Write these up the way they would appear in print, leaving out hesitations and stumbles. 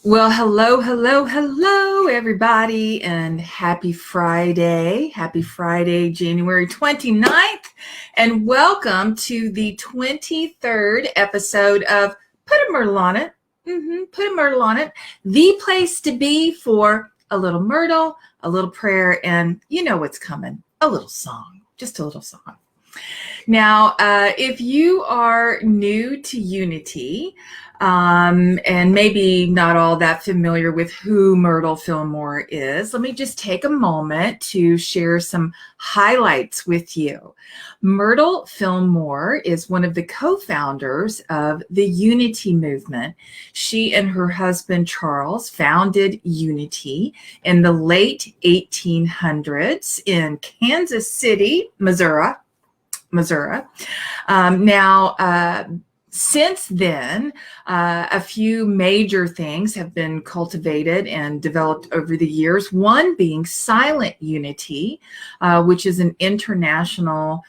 Well, hello, everybody, and happy Friday. Happy Friday, January 29th, and welcome to the 23rd episode of Put a Myrtle on It. Put a Myrtle on It, the place to be for a little myrtle, a little prayer, and you know what's coming, a little song, just a little song. Now, if you are new to Unity, and maybe not all that familiar with who Myrtle Fillmore is, let me just take a moment to share some highlights with you. Myrtle Fillmore is one of the co-founders of the Unity movement. She and her husband, Charles, founded Unity in the late 1800s in Kansas City, Missouri. Since then, a few major things have been cultivated and developed over the years, one being Silent Unity, which is an international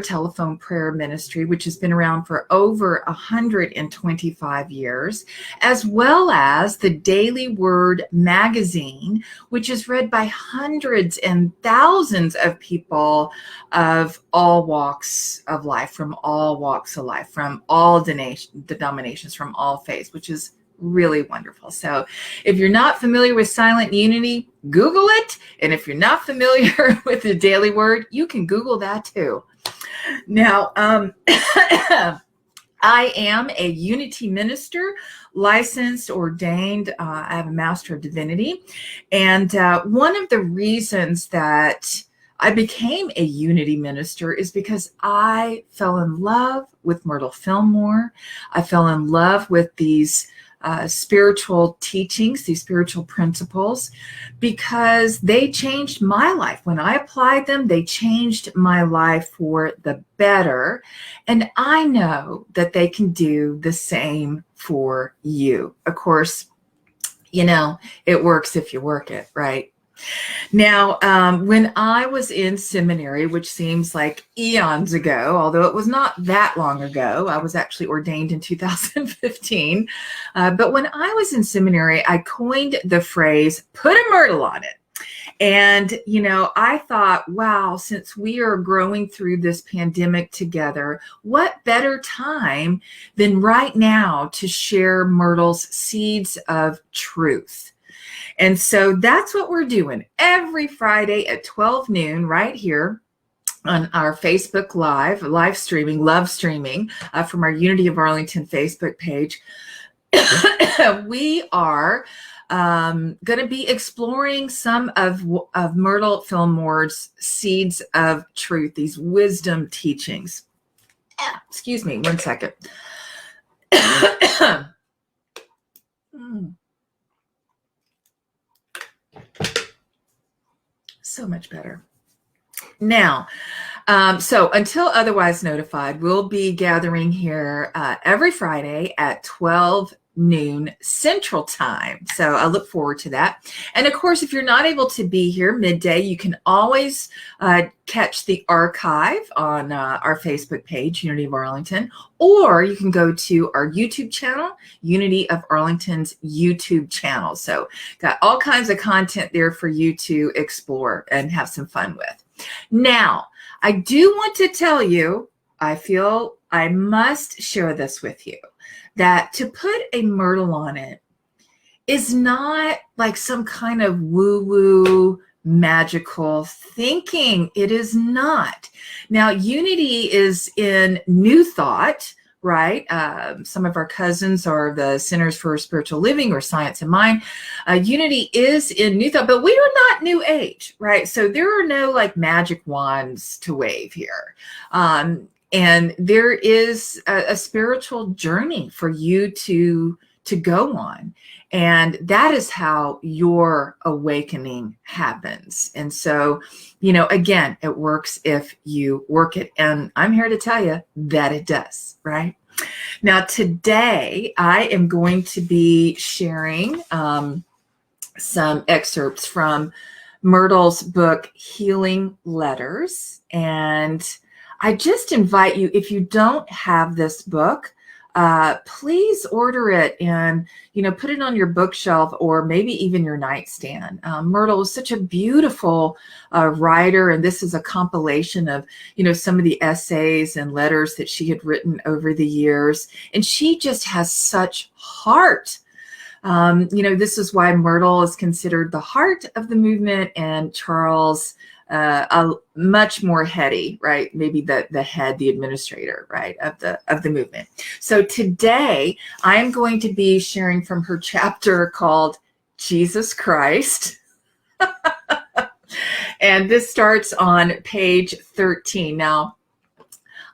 telephone prayer ministry, which has been around for over 125 years, as well as the Daily Word magazine, which is read by hundreds and thousands of people of all walks of life, from all denominations, from all faiths, which is really wonderful. So if you're not familiar with Silent Unity, Google it. And if you're not familiar with the Daily Word, you can Google that too. Now, I am a Unity minister, licensed, ordained. I have a Master of Divinity. And one of the reasons that I became a Unity minister is because I fell in love with Myrtle Fillmore. I fell in love with these spiritual teachings, these spiritual principles, because they changed my life. When I applied them, they changed my life for the better. And I know that they can do the same for you. Of course, it works if you work it, right? Now, when I was in seminary, which seems like eons ago, although it was not that long ago, I was actually ordained in 2015. But when I was in seminary, I coined the phrase, put a myrtle on it. And, I thought, wow, since we are growing through this pandemic together, what better time than right now to share Myrtle's seeds of truth? And so that's what we're doing every Friday at 12 noon right here on our Facebook live streaming, love streaming from our Unity of Arlington Facebook page. We are going to be exploring some of Myrtle Fillmore's seeds of truth, these wisdom teachings. Excuse me, one second. So much better. Now, so until otherwise notified, we'll be gathering here every Friday at 12 noon Central Time. So I look forward to that. And of course, if you're not able to be here midday, you can always catch the archive on our Facebook page, Unity of Arlington, or you can go to our YouTube channel, Unity of Arlington's YouTube channel. So got all kinds of content there for you to explore and have some fun with. Now, I do want to tell you, I feel I must share this with you, that to put a myrtle on it is not like some kind of woo-woo magical thinking. It is not. Now, Unity is in New Thought, right? Some of our cousins are the Centers for Spiritual Living or Science and Mind. Unity is in New Thought, but we are not New Age, right? So there are no like magic wands to wave here. And there is a spiritual journey for you to go on. And that is how your awakening happens. And so, again, it works if you work it. And I'm here to tell you that it does, right? Now, today, I am going to be sharing some excerpts from Myrtle's book, Healing Letters. And I just invite you, if you don't have this book, please order it and, put it on your bookshelf or maybe even your nightstand. Myrtle is such a beautiful writer, and this is a compilation of, some of the essays and letters that she had written over the years. And she just has such heart. This is why Myrtle is considered the heart of the movement, and Charles a much more heady, right? Maybe the head, the administrator, right, of the movement. So today I am going to be sharing from her chapter called Jesus Christ. And this starts on page 13. Now,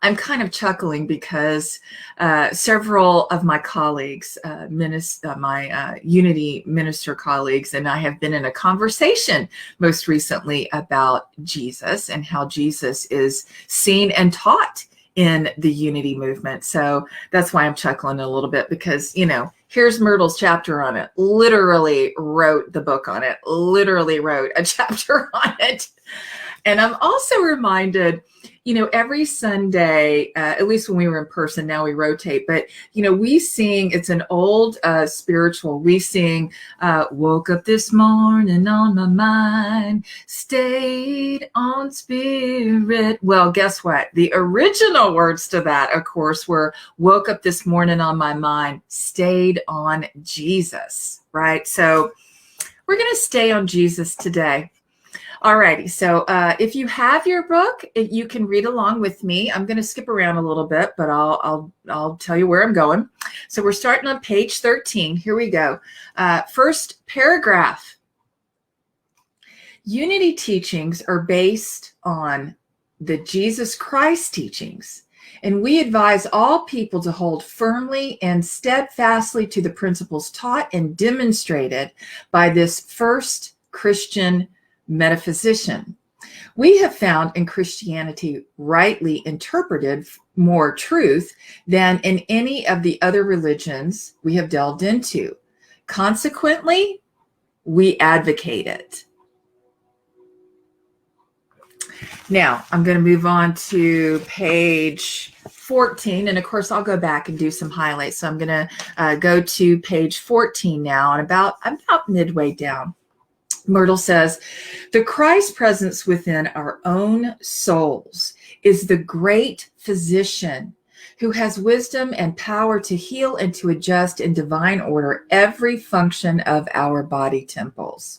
I'm kind of chuckling because several of my colleagues, my Unity minister colleagues, and I have been in a conversation most recently about Jesus and how Jesus is seen and taught in the Unity movement. So that's why I'm chuckling a little bit, because, here's Myrtle's chapter on it. Literally wrote the book on it, literally wrote a chapter on it. And I'm also reminded, every Sunday, at least when we were in person, now we rotate, but, we sing, it's an old spiritual, we sing, woke up this morning on my mind, stayed on spirit. Well, guess what? The original words to that, of course, were woke up this morning on my mind, stayed on Jesus, right? So we're going to stay on Jesus today. Alrighty, so if you have your book, you can read along with me. I'm going to skip around a little bit, but I'll tell you where I'm going. So we're starting on page 13. Here we go. First paragraph. Unity teachings are based on the Jesus Christ teachings, and we advise all people to hold firmly and steadfastly to the principles taught and demonstrated by this first Christian metaphysician. We have found in Christianity rightly interpreted more truth than in any of the other religions we have delved into. Consequently, we advocate it. Now, I'm going to move on to page 14, and of course, I'll go back and do some highlights. So I'm going to go to page 14 now, and about midway down. Myrtle says, the Christ presence within our own souls is the great physician who has wisdom and power to heal and to adjust in divine order every function of our body temples.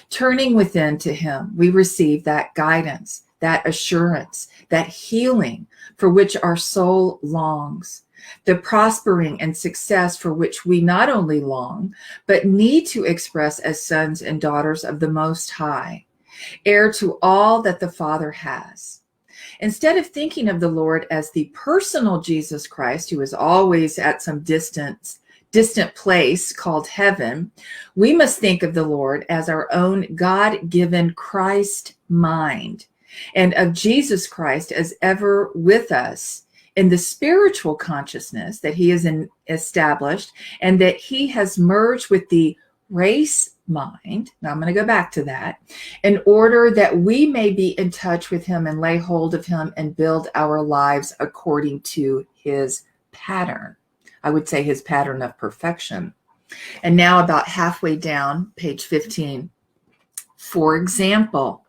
Turning within to him, we receive that guidance, that assurance, that healing for which our soul longs, the prospering and success for which we not only long, but need to express as sons and daughters of the Most High, heir to all that the Father has. Instead of thinking of the Lord as the personal Jesus Christ, who is always at some distant place called heaven, we must think of the Lord as our own God-given Christ mind, and of Jesus Christ as ever with us in the spiritual consciousness that he has established and that he has merged with the race mind. Now I'm going to go back to that, in order that we may be in touch with him and lay hold of him and build our lives according to his pattern. I would say his pattern of perfection. And now about halfway down, page 15. For example,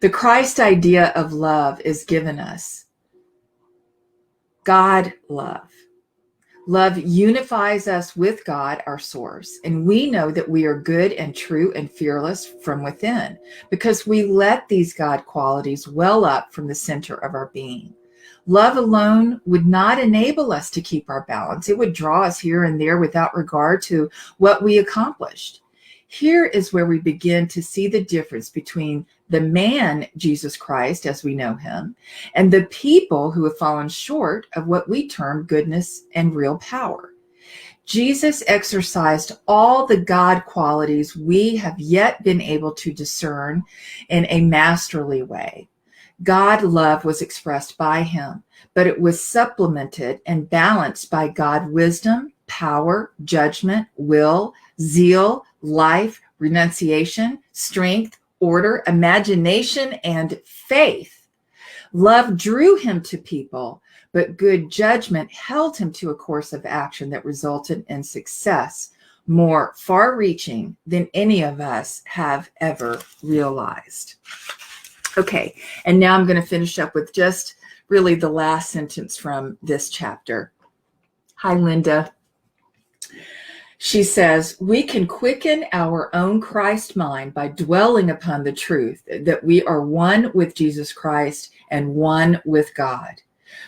the Christ idea of love is given us. God love. Love unifies us with God, our source, and we know that we are good and true and fearless from within because we let these God qualities well up from the center of our being. Love alone would not enable us to keep our balance. It would draw us here and there without regard to what we accomplished. Here is where we begin to see the difference between the man, Jesus Christ, as we know him, and the people who have fallen short of what we term goodness and real power. Jesus exercised all the God qualities we have yet been able to discern in a masterly way. God love was expressed by him, but it was supplemented and balanced by God wisdom, power, judgment, will, zeal, life, renunciation, strength, order, imagination, and faith. Love drew him to people, but good judgment held him to a course of action that resulted in success more far-reaching than any of us have ever realized. Okay, and now I'm going to finish up with just really the last sentence from this chapter. Hi, Linda. She says, we can quicken our own Christ mind by dwelling upon the truth that we are one with Jesus Christ and one with God,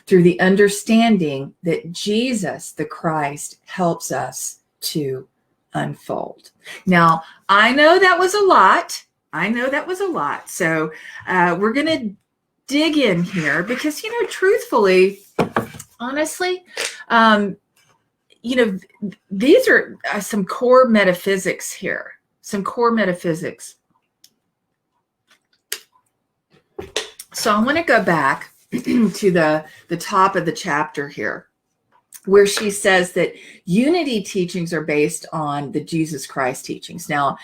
through the understanding that Jesus, the Christ, helps us to unfold. Now, I know that was a lot. So we're going to dig in here because, truthfully, honestly, these are some core metaphysics here, So I want to go back to the top of the chapter here, where she says that unity teachings are based on the Jesus Christ teachings. Now,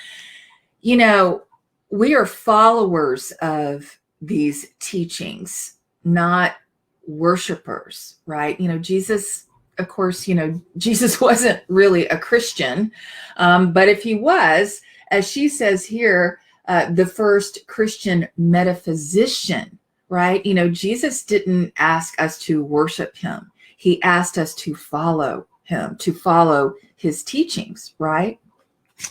we are followers of these teachings, not worshipers, right? Jesus, of course, Jesus wasn't really a Christian, but if he was, as she says here, the first Christian metaphysician, right? Jesus didn't ask us to worship him. He asked us to follow him, to follow his teachings, right?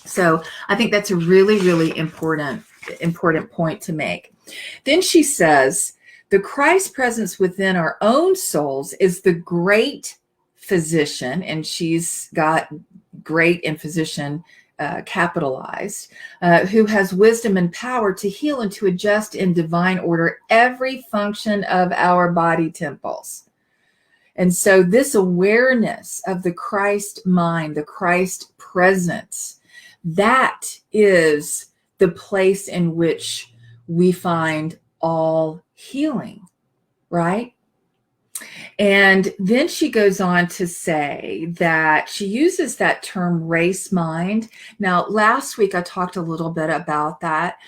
So I think that's a really, really important point to make. Then she says, the Christ presence within our own souls is the great physician, and she's got great and physician capitalized, who has wisdom and power to heal and to adjust in divine order every function of our body temples. And so this awareness of the Christ mind, the Christ presence, that is the place in which we find all healing, right? And then she goes on to say that she uses that term race mind. Now, last week I talked a little bit about that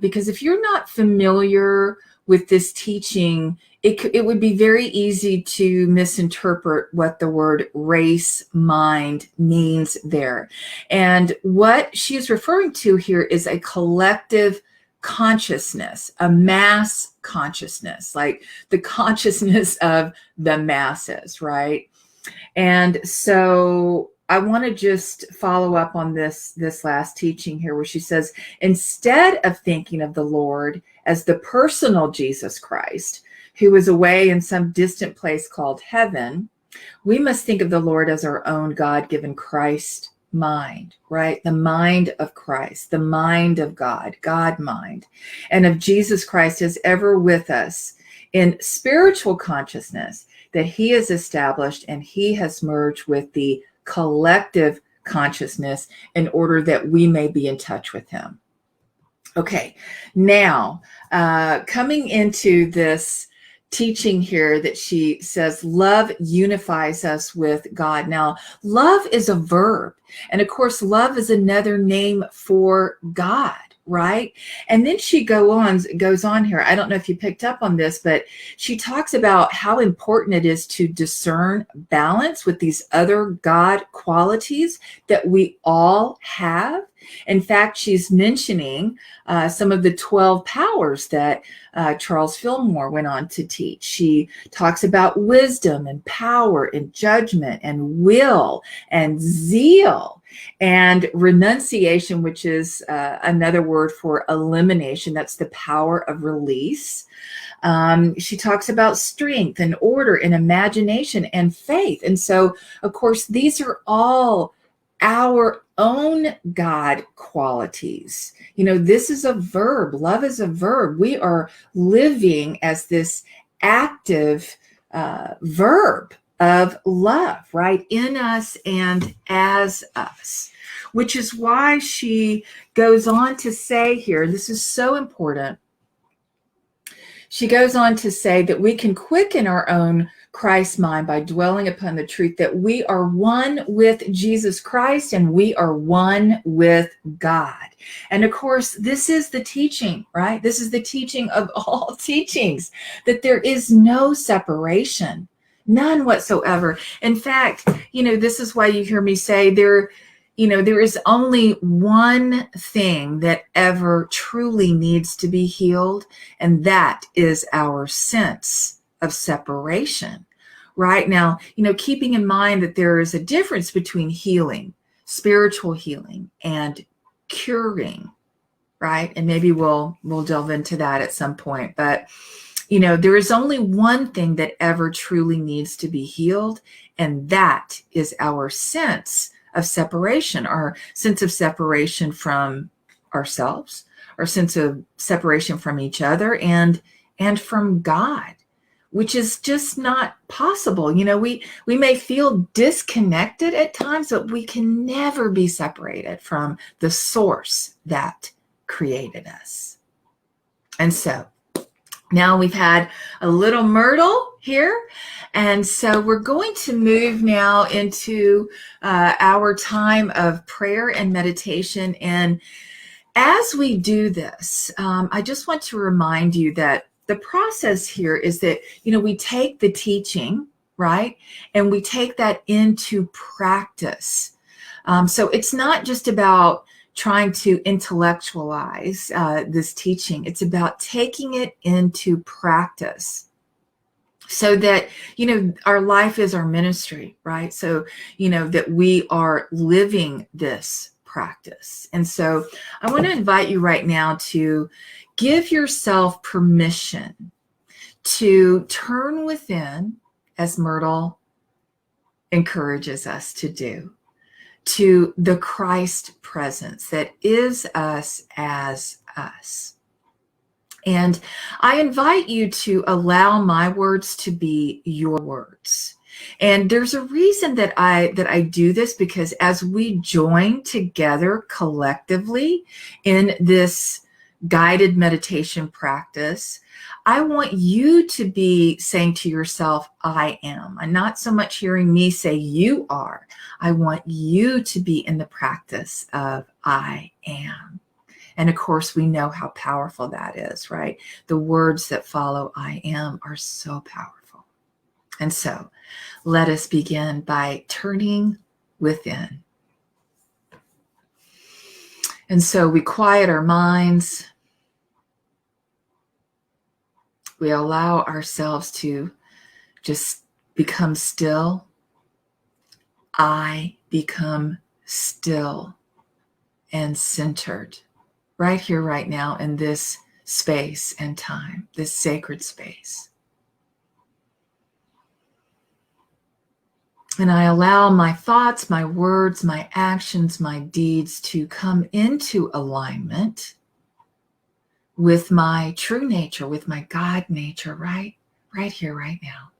because if you're not familiar with this teaching, it would be very easy to misinterpret what the word race mind means there. And what she is referring to here is a collective consciousness, a mass consciousness, like the consciousness of the masses, right? And so I want to just follow up on this last teaching here, where she says, instead of thinking of the Lord as the personal Jesus Christ, who is away in some distant place called heaven, we must think of the Lord as our own God-given Christ mind, right? The mind of Christ, the mind of God, God mind, and of Jesus Christ as ever with us in spiritual consciousness that he has established and he has merged with the collective consciousness in order that we may be in touch with him. Okay, now coming into this teaching here that she says love unifies us with God. Now, love is a verb. And of course, love is another name for God, right? And then she goes on here. I don't know if you picked up on this, but she talks about how important it is to discern balance with these other God qualities that we all have. In fact, she's mentioning some of the 12 powers that Charles Fillmore went on to teach. She talks about wisdom and power and judgment and will and zeal and renunciation, which is another word for elimination. That's the power of release. She talks about strength and order and imagination and faith. And so, of course, these are all our own God qualities. This is a verb. Love is a verb. We are living as this active verb of love, right? In us and as us, which is why she goes on to say here, this is so important. She goes on to say that we can quicken our own Christ's mind by dwelling upon the truth that we are one with Jesus Christ and we are one with God. And of course, this is the teaching, right? This is the teaching of all teachings, that there is no separation, none whatsoever. In fact, this is why you hear me say there is only one thing that ever truly needs to be healed, and that is our sense of separation. Right now, keeping in mind that there is a difference between healing, spiritual healing, and curing, right? And maybe we'll delve into that at some point. But there is only one thing that ever truly needs to be healed, and that is our sense of separation, our sense of separation from ourselves, our sense of separation from each other, and from God, which is just not possible. We may feel disconnected at times, but we can never be separated from the source that created us. And so now we've had a little Myrtle here. And so we're going to move now into our time of prayer and meditation. And as we do this, I just want to remind you that the process here is that, we take the teaching, right? And we take that into practice. So it's not just about trying to intellectualize this teaching. It's about taking it into practice so that, our life is our ministry, right? So, that we are living this practice. And so I want to invite you right now to give yourself permission to turn within, as Myrtle encourages us to do, to the Christ presence that is us as us. And I invite you to allow my words to be your words. And there's a reason that I do this, because as we join together collectively in this guided meditation practice, I want you to be saying to yourself, I am. I'm not so much hearing me say you are. I want you to be in the practice of I am. And of course, we know how powerful that is, right? The words that follow I am are so powerful. And so let us begin by turning within. And so we quiet our minds. We allow ourselves to just become still. I become still and centered right here, right now, in this space and time, this sacred space. And I allow my thoughts, my words, my actions, my deeds to come into alignment with my true nature, with my God nature, right here, right now.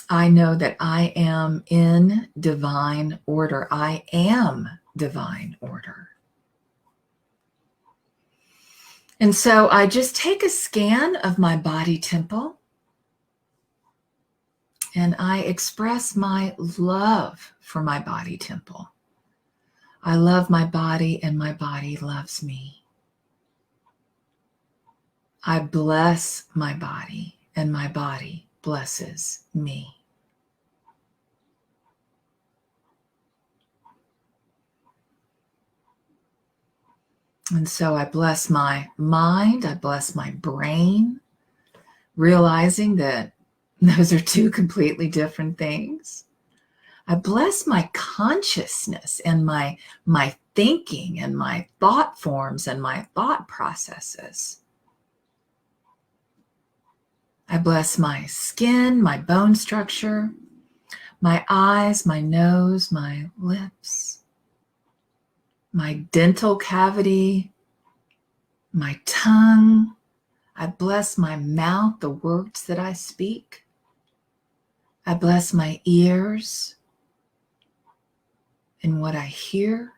I know that I am in divine order. I am divine order. And so I just take a scan of my body temple and I express my love for my body temple. I love my body and my body loves me. I bless my body and my body blesses me. And so I bless my mind, I bless my brain, realizing that those are two completely different things. I bless my consciousness and my thinking and my thought forms and my thought processes. I bless my skin, my bone structure, my eyes, my nose, my lips, my dental cavity, my tongue. I bless my mouth, the words that I speak. I bless my ears and what I hear.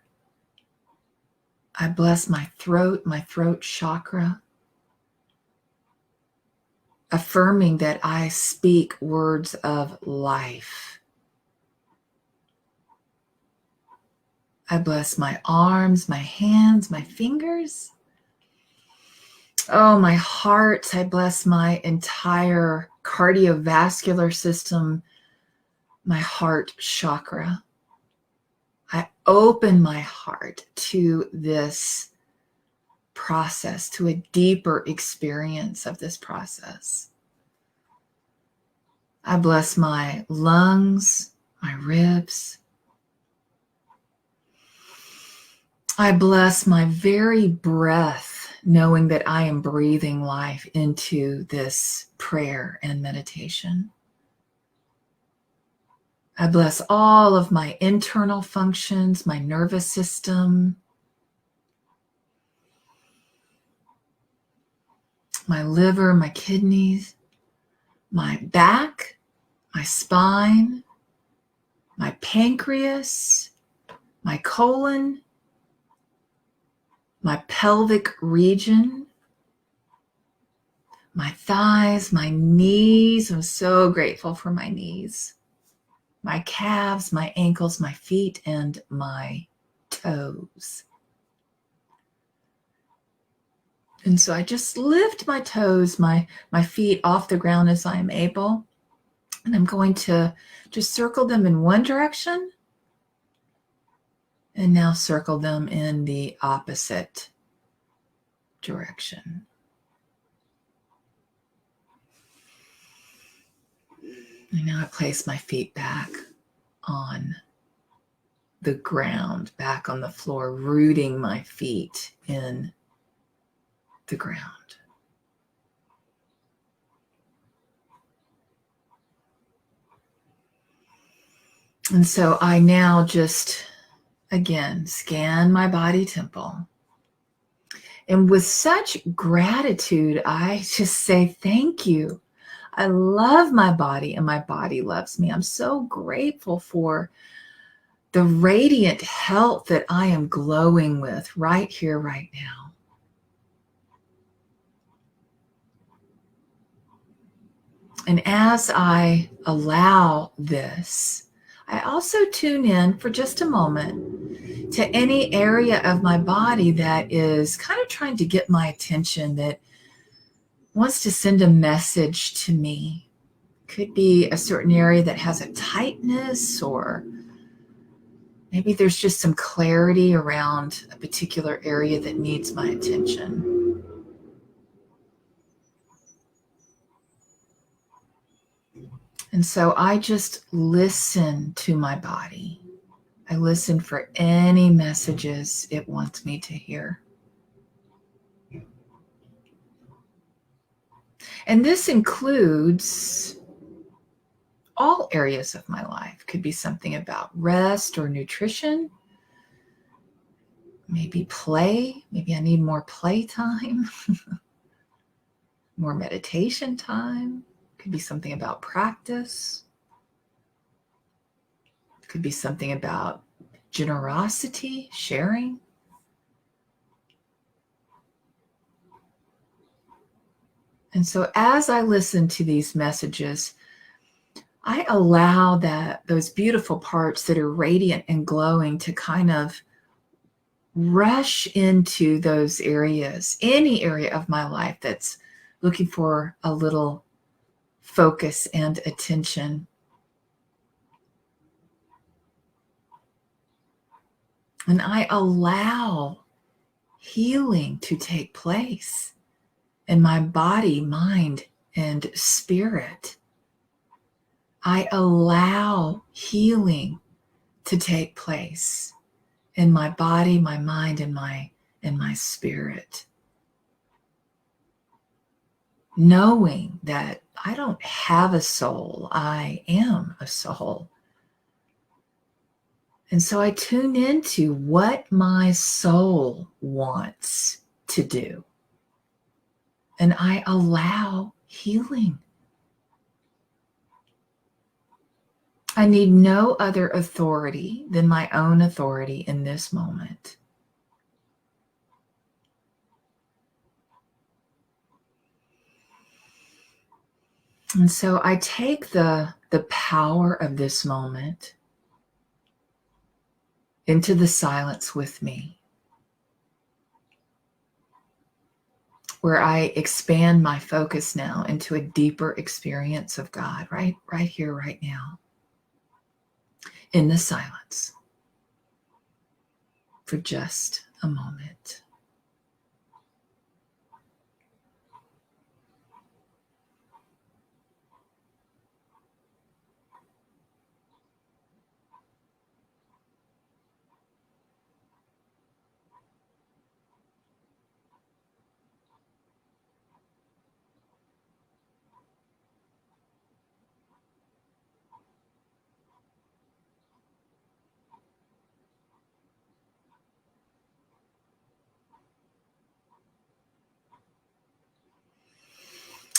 I bless my throat chakra, affirming that I speak words of life. I bless my arms, my hands, my fingers. Oh, my heart. I bless my entire cardiovascular system, my heart chakra. I open my heart to this process, to a deeper experience of this process. I bless my lungs, my ribs. I bless my very breath, knowing that I am breathing life into this prayer and meditation. I bless all of my internal functions, my nervous system, my liver, my kidneys, my back, my spine, my pancreas, my colon, my pelvic region, my thighs, my knees. I'm so grateful for my knees, my calves, my ankles, my feet, and my toes. And so I just lift my toes, my feet off the ground as I am able. And I'm going to just circle them in one direction and now circle them in the opposite direction. And now I place my feet back on the ground, back on the floor, rooting my feet in the ground. And so I now just, again, scan my body temple. And with such gratitude, I just say, thank you. I love my body and my body loves me. I'm so grateful for the radiant health that I am glowing with right here, right now. And as I allow this, I also tune in for just a moment to any area of my body that is kind of trying to get my attention, that wants to send a message to me. Could be a certain area that has a tightness, or maybe there's just some clarity around a particular area that needs my attention. And so I just listen to my body. I listen for any messages it wants me to hear. And this includes all areas of my life. Could be something about rest or nutrition. Maybe play. Maybe I need more play time. More meditation time. Could be something about practice. Could be something about generosity, sharing. And so as I listen to these messages, I allow those beautiful parts that are radiant and glowing to kind of rush into those areas, any area of my life that's looking for a little focus and attention. And I allow healing to take place in my body, mind, and spirit. I allow healing to take place in my body, my mind, and my spirit. Knowing that I don't have a soul, I am a soul. And so I tune into what my soul wants to do. And I allow healing. I need no other authority than my own authority in this moment. And so I take the power of this moment into the silence with me, where I expand my focus now into a deeper experience of God, right here, right now, in the silence, for just a moment.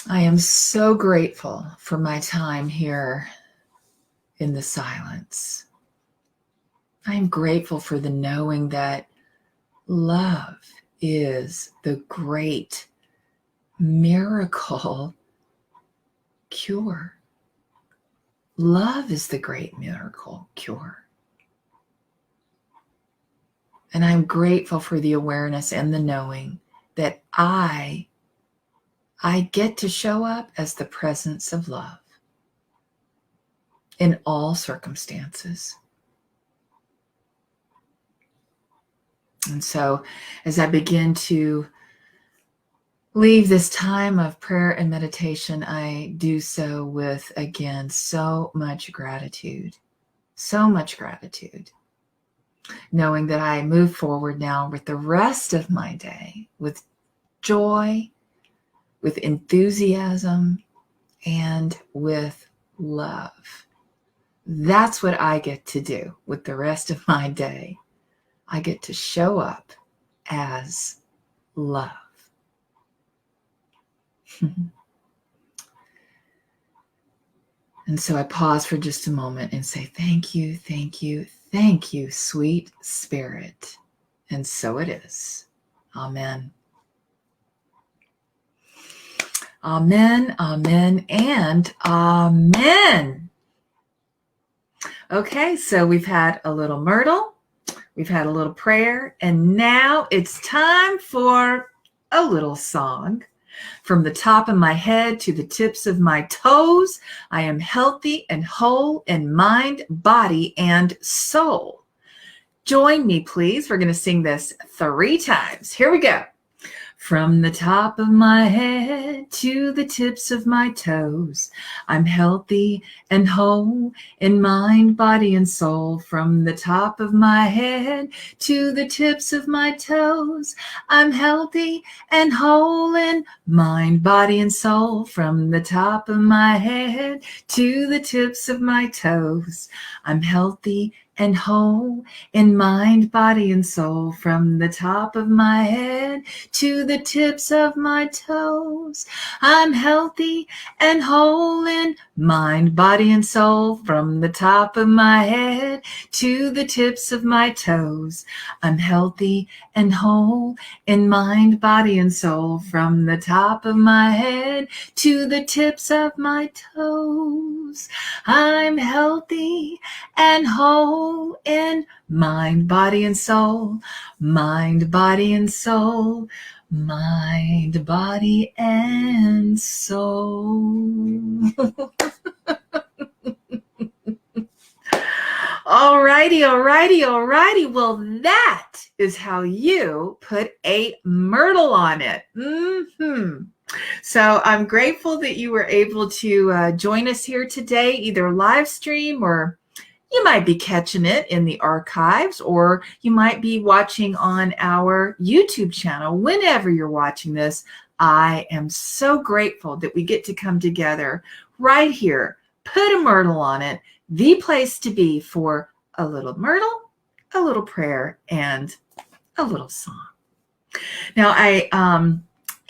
I am so grateful for my time here in the silence. I am grateful for the knowing that love is the great miracle cure. Love is the great miracle cure. And I'm grateful for the awareness and the knowing that I get to show up as the presence of love in all circumstances. And so as I begin to leave this time of prayer and meditation, I do so with, again, so much gratitude, knowing that I move forward now with the rest of my day with joy, with enthusiasm, and with love. That's what I get to do with the rest of my day. I get to show up as love. And so I pause for just a moment and say, thank you, sweet Spirit. And so it is. Amen. Amen, amen, and amen. Okay, so we've had a little Myrtle, we've had a little prayer, and now it's time for a little song. From the top of my head to the tips of my toes, I am healthy and whole in mind, body, and soul. Join me, please. We're going to sing this 3 times. Here we go. From the top of my head to the tips of my toes, I'm healthy and whole in mind, body, and soul. From the top of my head to the tips of my toes, I'm healthy and whole in mind, body, and soul. From the top of my head to the tips of my toes, I'm healthy and whole in mind, body, and soul. From the top of my head to the tips of my toes, I'm healthy and whole in mind, body, and soul. From the top of my head to the tips of my toes, I'm healthy and whole in mind, body, and soul. From the top of my head to the tips of my toes, I'm healthy and whole in mind, body, and soul. Mind, body, and soul. Mind, body, and soul. Alrighty. Well, that is how you put a Myrtle on it. So I'm grateful that you were able to join us here today, either live stream, or you might be catching it in the archives, or you might be watching on our YouTube channel. Whenever you're watching this, I am so grateful that we get to come together right here, put a Myrtle on it, the place to be for a little Myrtle, a little prayer, and a little song. Now,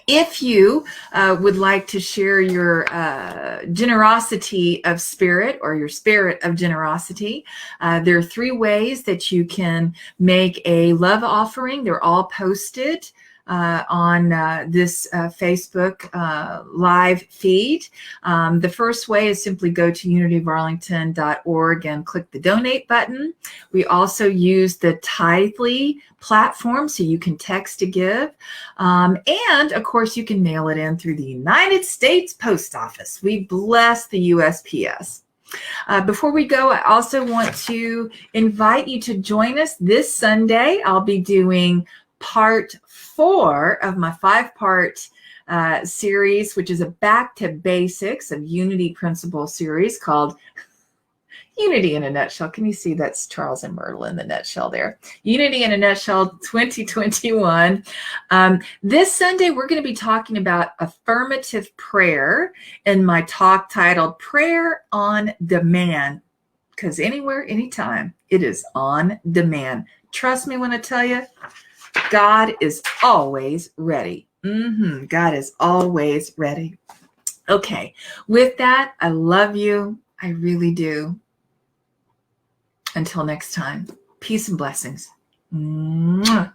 if you would like to share your generosity of spirit, or your spirit of generosity, there are 3 ways that you can make a love offering. They're all posted on this Facebook live feed. The first way is simply go to unityofarlington.org and click the donate button. We also use the Tithely platform, so you can text to give. And of course, you can mail it in through the United States Post Office. We bless the USPS. Before we go, I also want to invite you to join us this Sunday. I'll be doing part 4 of my 5-part series, which is a back to basics of unity principle series called Unity in a Nutshell. Can you see that's Charles and Myrtle in the nutshell there? Unity in a Nutshell 2021. This Sunday, we're going to be talking about affirmative prayer in my talk titled Prayer on Demand, because anywhere, anytime, it is on demand. Trust me when I tell you, God is always ready. God is always ready. Okay, with that, I love you. I really do. Until next time, peace and blessings. Mwah.